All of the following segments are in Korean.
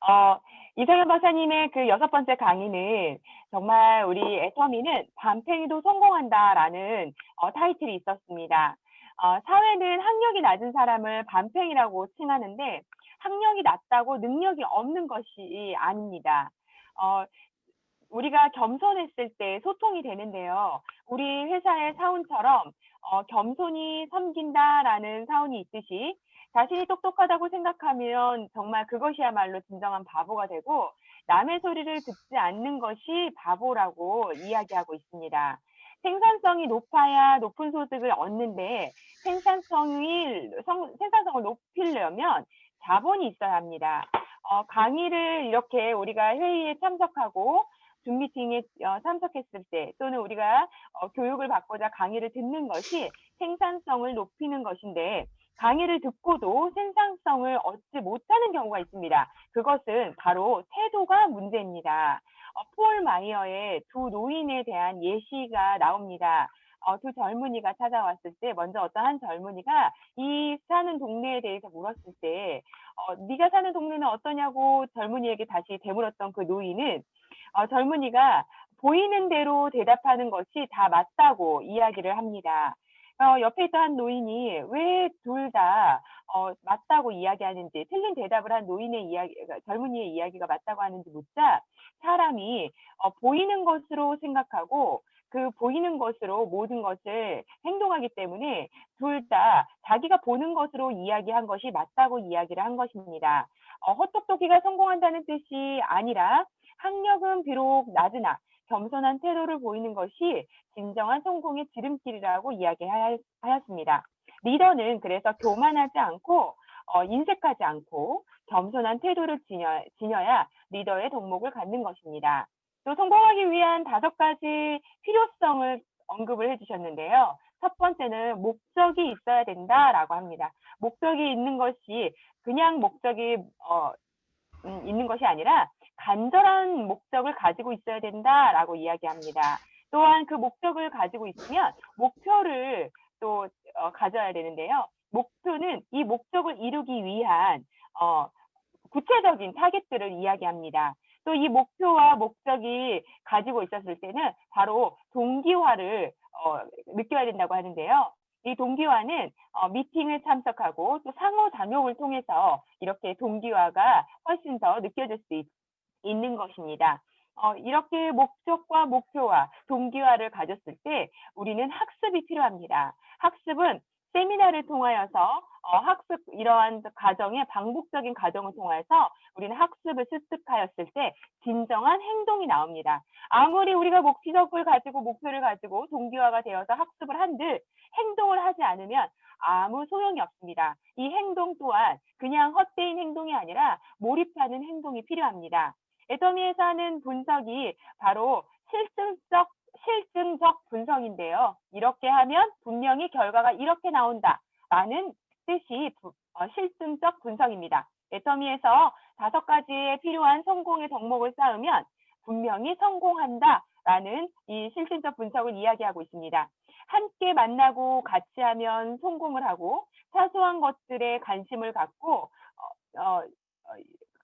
어, 이상현 박사님의 그 6번째 강의는 정말 우리 애터미는 밤팽이도 성공한다라는 타이틀이 있었습니다. 사회는 학력이 낮은 사람을 밤팽이라고 칭하는데 학력이 낮다고 능력이 없는 것이 아닙니다. 어, 우리가 겸손했을 때 소통이 되는데요. 우리 회사의 사운처럼 겸손히 섬긴다라는 사운이 있듯이 자신이 똑똑하다고 생각하면 정말 그것이야말로 진정한 바보가 되고 남의 소리를 듣지 않는 것이 바보라고 이야기하고 있습니다. 생산성이 높아야 높은 소득을 얻는데 생산성을 높이려면 자본이 있어야 합니다. 강의를 이렇게 우리가 회의에 참석하고 줌 미팅에 참석했을 때 또는 우리가 교육을 받고자 강의를 듣는 것이 생산성을 높이는 것인데 강의를 듣고도 생산성을 얻지 못하는 경우가 있습니다. 그것은 바로 태도가 문제입니다. 폴 마이어의 두 노인에 대한 예시가 나옵니다. 두 젊은이가 찾아왔을 때 먼저 어떤 한 젊은이가 이 사는 동네에 대해서 물었을 때 네가 사는 동네는 어떠냐고 젊은이에게 다시 되물었던 그 노인은 젊은이가 보이는 대로 대답하는 것이 다 맞다고 이야기를 합니다. 옆에 있던 한 노인이 왜 둘 다 맞다고 이야기하는지 틀린 대답을 한 젊은이의 이야기가 맞다고 하는지 묻자 사람이 보이는 것으로 생각하고 그 보이는 것으로 모든 것을 행동하기 때문에 둘 다 자기가 보는 것으로 이야기한 것이 맞다고 이야기를 한 것입니다. 헛똑똑이가 성공한다는 뜻이 아니라 학력은 비록 낮으나 겸손한 태도를 보이는 것이 진정한 성공의 지름길이라고 이야기하였습니다. 리더는 그래서 교만하지 않고 인색하지 않고 겸손한 태도를 지녀야 리더의 덕목을 갖는 것입니다. 또 성공하기 위한 5가지 필요성을 언급을 해주셨는데요. 첫 번째는 목적이 있어야 된다라고 합니다. 목적이 있는 것이 그냥 목적이 있는 것이 아니라 간절한 목적을 가지고 있어야 된다라고 이야기합니다. 또한 그 목적을 가지고 있으면 목표를 또 가져야 되는데요. 목표는 이 목적을 이루기 위한 구체적인 타겟들을 이야기합니다. 또 이 목표와 목적이 가지고 있었을 때는 바로 동기화를 느껴야 된다고 하는데요. 이 동기화는 미팅을 참석하고 또 상호작용을 통해서 이렇게 동기화가 훨씬 더 느껴질 수 있는 것입니다. 이렇게 목적과 목표와 동기화를 가졌을 때 우리는 학습이 필요합니다. 학습은 세미나를 통하여서 이러한 과정의 반복적인 과정을 통해서 우리는 학습을 습득하였을 때 진정한 행동이 나옵니다. 아무리 우리가 목표를 가지고 동기화가 되어서 학습을 한들 행동을 하지 않으면 아무 소용이 없습니다. 이 행동 또한 그냥 헛되인 행동이 아니라 몰입하는 행동이 필요합니다. 애터미에서 하는 분석이 바로 실증적 분석인데요. 이렇게 하면 분명히 결과가 이렇게 나온다라는 뜻이 실증적 분석입니다. 애터미에서 5가지의 필요한 성공의 덕목을 쌓으면 분명히 성공한다라는 이 실증적 분석을 이야기하고 있습니다. 함께 만나고 같이 하면 성공을 하고 사소한 것들에 관심을 갖고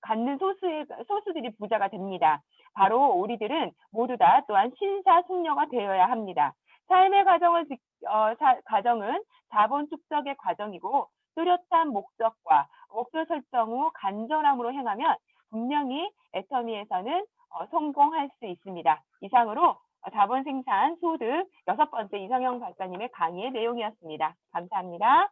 갖는 소수들이 부자가 됩니다. 바로 우리들은 모두 다 또한 신사숙녀가 되어야 합니다. 삶의 과정은 자본 축적의 과정이고 뚜렷한 목적과 목표 설정 후 간절함으로 행하면 분명히 애터미에서는 성공할 수 있습니다. 이상으로 자본 생산 소득 6번째 이성영 박사님의 강의의 내용이었습니다. 감사합니다.